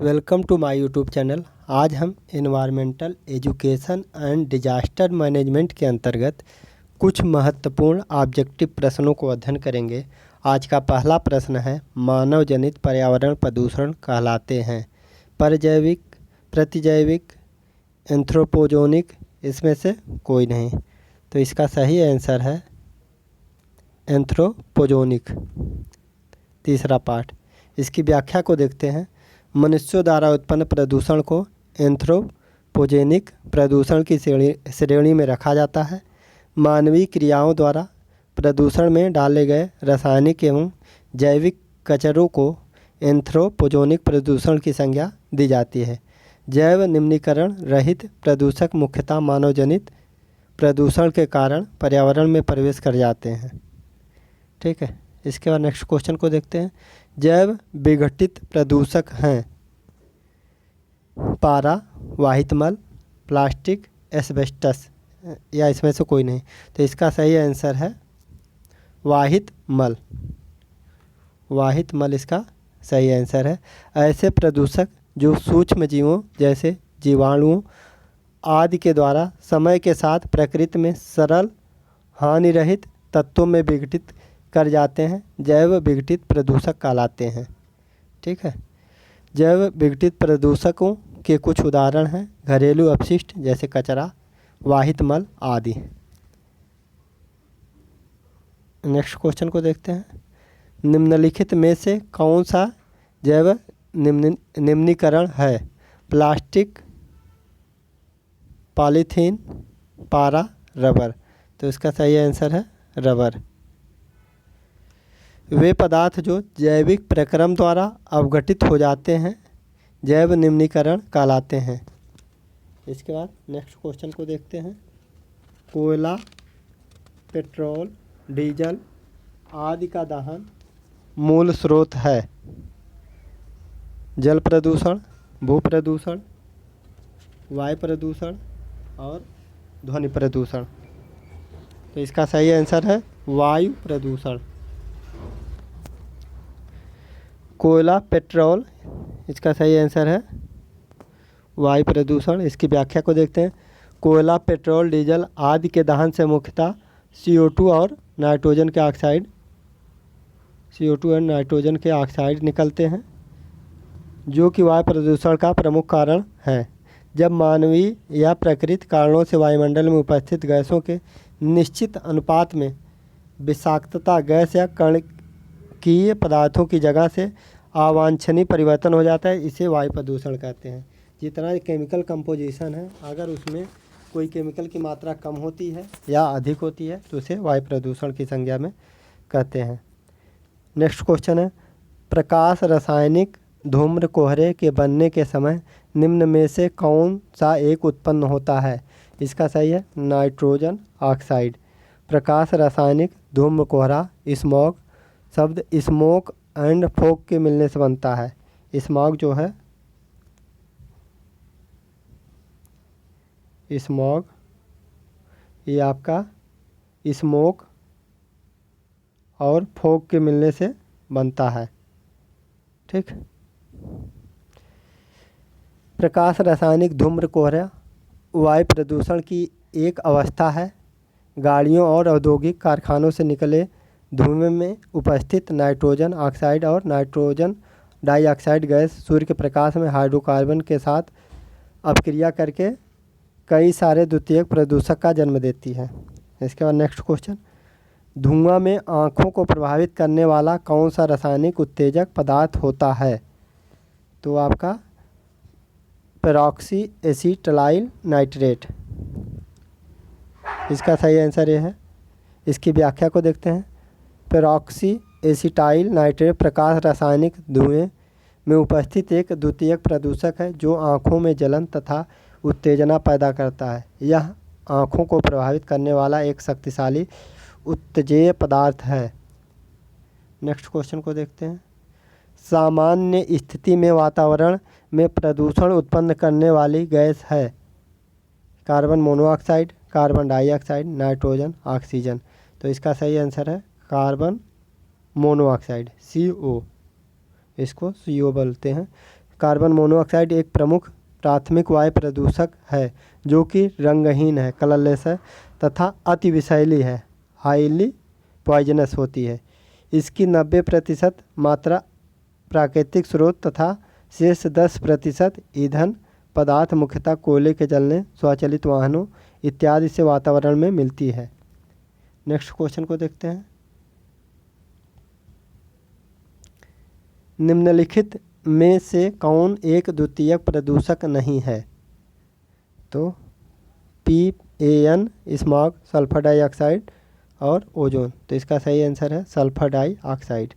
Welcome to my YouTube channel. आज हम environmental education and disaster management के अंतर्गत कुछ महत्वपूर्ण ऑब्जेक्टिव प्रश्नों को अध्ययन करेंगे। आज का पहला प्रश्न है, मानव जनित पर्यावरण प्रदूषण कहलाते हैं परजैविक, प्रतिजैविक, एंथ्रोपोजोनिक, इसमें से कोई नहीं। तो इसका सही आंसर है एंथ्रोपोजोनिक। तीसरा पार्ट, इसकी व्याख्या को देखते हैं। मनुष्यों द्वारा उत्पन्न प्रदूषण को एंथ्रोपोजेनिक प्रदूषण की श्रेणी में रखा जाता है। मानवीय क्रियाओं द्वारा प्रदूषण में डाले गए रासायनिक एवं जैविक कचरों को एंथ्रोपोजेनिक प्रदूषण की संज्ञा दी जाती है। जैव निम्नीकरण रहित प्रदूषक मुख्यतः मानव जनित प्रदूषण के कारण पर्यावरण में प्रवेश कर जाते हैं। ठीक है, इसके बाद नेक्स्ट क्वेश्चन को देखते हैं। जैव विघटित प्रदूषक हैं पारा, वाहित मल, प्लास्टिक, एस्बेस्टस, या इसमें से कोई नहीं। तो इसका सही आंसर है वाहित मल। वाहित मल इसका सही आंसर है। ऐसे प्रदूषक जो सूक्ष्म जीवों जैसे जीवाणुओं आदि के द्वारा समय के साथ प्रकृति में सरल हानि रहित तत्वों में विघटित कर जाते हैं, जैव विघटित प्रदूषक कहलाते हैं। ठीक है, जैव विघटित प्रदूषकों के कुछ उदाहरण हैं घरेलू अपशिष्ट जैसे कचरा, वाहित मल आदि। नेक्स्ट क्वेश्चन को देखते हैं। निम्नलिखित में से कौन सा जैव निम्नीकरण है? प्लास्टिक, पॉलीथीन, पारा, रबर। तो इसका सही आंसर है रबर। वे पदार्थ जो जैविक प्रक्रम द्वारा अवघटित हो जाते हैं जैव निम्नीकरण कहलाते हैं। इसके बाद नेक्स्ट क्वेश्चन को देखते हैं। कोयला, पेट्रोल, डीजल आदि का दहन मूल स्रोत है जल प्रदूषण, भू प्रदूषण, वायु प्रदूषण और ध्वनि प्रदूषण। तो इसका सही आंसर है वायु प्रदूषण। कोयला, पेट्रोल, इसका सही आंसर है वायु प्रदूषण। इसकी व्याख्या को देखते हैं। कोयला, पेट्रोल, डीजल आदि के दहन से मुख्यतः CO2 और नाइट्रोजन के ऑक्साइड निकलते हैं जो कि वायु प्रदूषण का प्रमुख कारण है। जब मानवीय या प्राकृतिक कारणों से वायुमंडल में उपस्थित गैसों के निश्चित अनुपात में विषाक्तता गैस या कणकीय पदार्थों की जगह से अवांछनीय परिवर्तन हो जाता है, इसे वायु प्रदूषण कहते हैं। जितना केमिकल कंपोजिशन है, अगर उसमें कोई केमिकल की मात्रा कम होती है या अधिक होती है तो उसे वायु प्रदूषण की संज्ञा में कहते हैं। नेक्स्ट क्वेश्चन है, प्रकाश रासायनिक धूम्र कोहरे के बनने के समय निम्न में से कौन सा एक उत्पन्न होता है? इसका सही है नाइट्रोजन ऑक्साइड। प्रकाश रासायनिक धूम्र कोहरा स्मॉग शब्द स्मोक एंड फोक के मिलने से बनता है। स्मॉग जो है, स्मॉग ये आपका स्मोक और फोक के मिलने से बनता है। ठीक, प्रकाश रासायनिक धूम्र कोहरा वायु प्रदूषण की एक अवस्था है। गाड़ियों और औद्योगिक कारखानों से निकले धुएं में उपस्थित नाइट्रोजन ऑक्साइड और नाइट्रोजन डाइऑक्साइड गैस सूर्य के प्रकाश में हाइड्रोकार्बन के साथ अपक्रिया करके कई सारे द्वितीयक प्रदूषक का जन्म देती है। इसके बाद नेक्स्ट क्वेश्चन, धुआं में आँखों को प्रभावित करने वाला कौन सा रासायनिक उत्तेजक पदार्थ होता है? तो आपका पेरोक्सी एसीटाइल नाइट्रेट। इसका सही आंसर ये है। इसकी व्याख्या को देखते हैं। पेरोक्सी एसीटाइल नाइट्रेट प्रकाश रासायनिक धुएं में उपस्थित एक द्वितीयक प्रदूषक है जो आँखों में जलन तथा उत्तेजना पैदा करता है। यह आँखों को प्रभावित करने वाला एक शक्तिशाली उत्तेजक पदार्थ है। नेक्स्ट क्वेश्चन को देखते हैं। सामान्य स्थिति में वातावरण में प्रदूषण उत्पन्न करने वाली गैस है carbon monoxide, carbon dioxide, nitrogen, oxygen. तो इसका सही आंसर है कार्बन मोनोऑक्साइड, CO। इसको CO बोलते हैं। कार्बन मोनोऑक्साइड एक प्रमुख प्राथमिक वायु प्रदूषक है जो कि रंगहीन है, कलरलेस है तथा अति विषैली है, हाईली पॉइजनस होती है। इसकी 90% मात्रा प्राकृतिक स्रोत तथा शेष 10% ईंधन पदार्थ मुख्यतः कोयले के जलने, स्वचालित वाहनों इत्यादि से वातावरण में मिलती है। नेक्स्ट क्वेश्चन को देखते हैं। निम्नलिखित में से कौन एक द्वितीयक प्रदूषक नहीं है? तो PAN स्मॉग, सल्फर डाइऑक्साइड और ओजोन। तो इसका सही आंसर है सल्फर डाइऑक्साइड।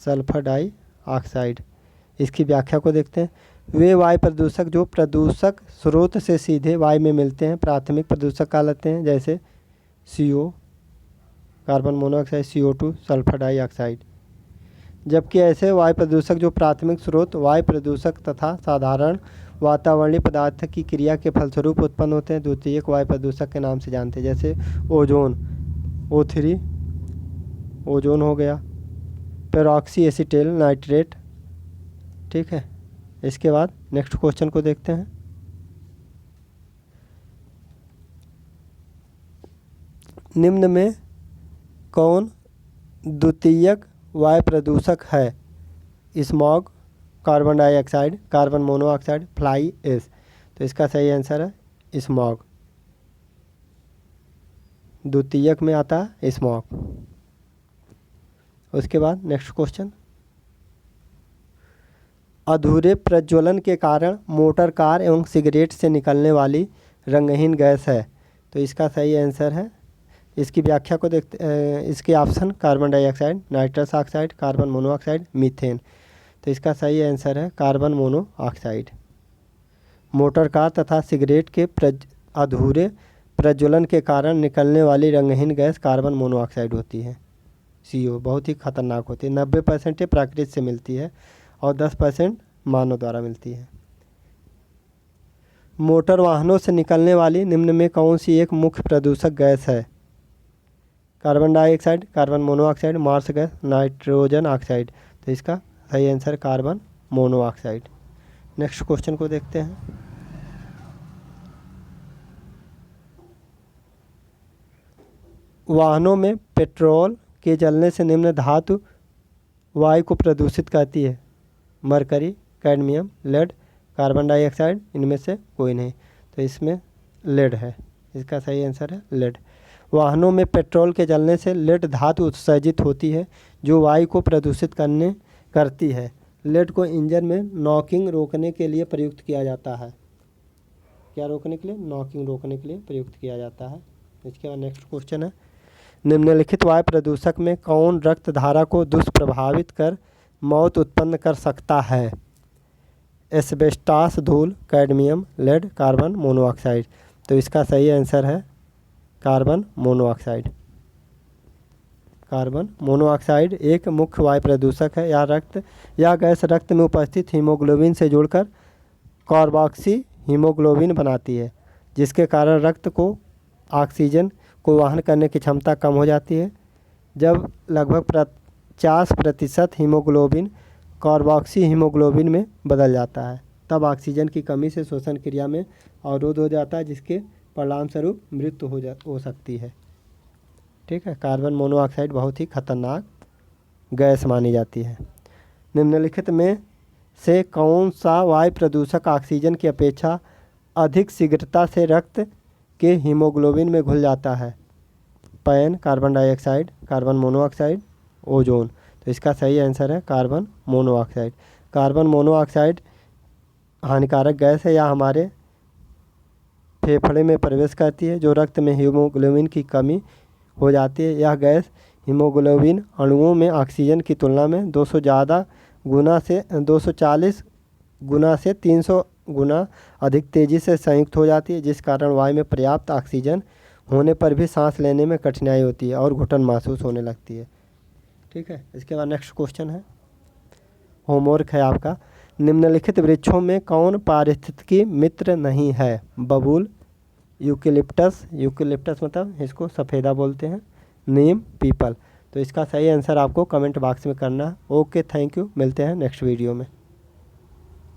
Sulphur dioxide. इसकी व्याख्या को देखते हैं। वे वायु प्रदूषक जो प्रदूषक स्रोत से सीधे वायु में मिलते हैं प्राथमिक प्रदूषक कहलाते हैं, जैसे CO carbon monoxide, CO2 sulphur dioxide. जबकि ऐसे वायु प्रदूषक जो प्राथमिक स्रोत वायु प्रदूषक तथा साधारण वातावरणीय पदार्थ की क्रिया के फलस्वरूप उत्पन्न होते हैं द्वितीयक वायु प्रदूषक के नाम से जानते हैं, जैसे ओजोन O3 ओजोन हो गया, पेरोक्सी एसीटेल नाइट्रेट। ठीक है, इसके बाद नेक्स्ट क्वेश्चन को देखते हैं। निम्न में कौन द्वितीयक वायु प्रदूषक है? Smog, carbon dioxide, carbon monoxide, fly ash. तो इसका सही आंसर है स्मॉग। द्वितीयक में आता है स्मॉग। उसके बाद नेक्स्ट क्वेश्चन। अधूरे प्रज्वलन के कारण मोटर कार एवं सिगरेट से निकलने वाली रंगहीन गैस है। तो इसका सही आंसर है, इसकी व्याख्या को देखते इसके option carbon dioxide, nitrous oxide, carbon monoxide, methane. तो इसका सही आंसर है कार्बन मोनोऑक्साइड। मोटर कार तथा सिगरेट के अधूरे प्रज्वलन के कारण निकलने वाली रंगहीन गैस कार्बन मोनोऑक्साइड होती है, CO। बहुत ही खतरनाक होती है। 90% ये प्रकृति से मिलती है और 10% मानव द्वारा मिलती है। मोटर वाहनों से निकलने वाली निम्न में कौन सी एक मुख्य प्रदूषक गैस है? Carbon dioxide, carbon monoxide, marsh gas, nitrogen oxide. तो इसका सही answer carbon monoxide. Next question को देखते हैं। वाहनों में पेट्रोल के जलने से निम्न धातु वायु को प्रदूषित करती है? Mercury, cadmium, lead, carbon dioxide. इनमें से कोई नहीं। तो इसमें लेड है, इसका सही आंसर है लेड। वाहनों में पेट्रोल के जलने से लेड धातु उत्सर्जित होती है जो वायु को प्रदूषित करती है। लेड को इंजन में नॉकिंग रोकने के लिए प्रयुक्त किया जाता है। क्या रोकने के लिए? नॉकिंग रोकने के लिए प्रयुक्त किया जाता है। इसके बाद नेक्स्ट क्वेश्चन है। निम्नलिखित वायु प्रदूषक में कौन रक्त धारा को दुष्प्रभावित कर मौत उत्पन्न कर सकता है? एस्बेस्टॉस, धूल, कैडमियम, लेड, कार्बन मोनोऑक्साइड। तो इसका सही आंसर है कार्बन मोनोऑक्साइड। कार्बन मोनोऑक्साइड एक मुख्य वायु प्रदूषक है। यह गैस रक्त में उपस्थित हीमोग्लोबिन से जुड़कर कार्बोक्सी हीमोग्लोबिन बनाती है, जिसके कारण रक्त को ऑक्सीजन को वहन करने की क्षमता कम हो जाती है। जब लगभग 50% हीमोग्लोबिन कार्बोक्सी हीमोग्लोबिन में बदल जाता है, तब ऑक्सीजन की कमी से श्वसन क्रिया में अवरोध हो जाता है, जिसके परिणाम स्वरूप मृत्यु हो सकती है। ठीक है, कार्बन मोनोऑक्साइड बहुत ही खतरनाक गैस मानी जाती है। निम्नलिखित में से कौन सा वायु प्रदूषक ऑक्सीजन की अपेक्षा अधिक शीघ्रता से रक्त के हीमोग्लोबिन में घुल जाता है? Pan, carbon dioxide, carbon monoxide, ozone. तो इसका सही आंसर है कार्बन मोनोऑक्साइड। कार्बन मोनोऑक्साइड हानिकारक गैस है। यह हमारे फेफड़े में प्रवेश करती है, जो रक्त में हीमोग्लोबिन की कमी हो जाती है। यह गैस हीमोग्लोबिन अणुओं में ऑक्सीजन की तुलना में 240 गुना से 300 गुना अधिक तेज़ी से संयुक्त हो जाती है, जिस कारण वायु में पर्याप्त ऑक्सीजन होने पर भी सांस लेने में कठिनाई होती है और घुटन महसूस होने लगती है। ठीक है, इसके बाद नेक्स्ट क्वेश्चन है, होमवर्क है आपका। निम्नलिखित वृक्षों में कौन पारिस्थितिकी मित्र नहीं है? बबूल, यूकेलिप्टस मतलब इसको सफ़ेदा बोलते हैं, नीम, पीपल। तो इसका सही आंसर आपको कमेंट बॉक्स में करना है। ओके, थैंक यू, मिलते हैं नेक्स्ट वीडियो में।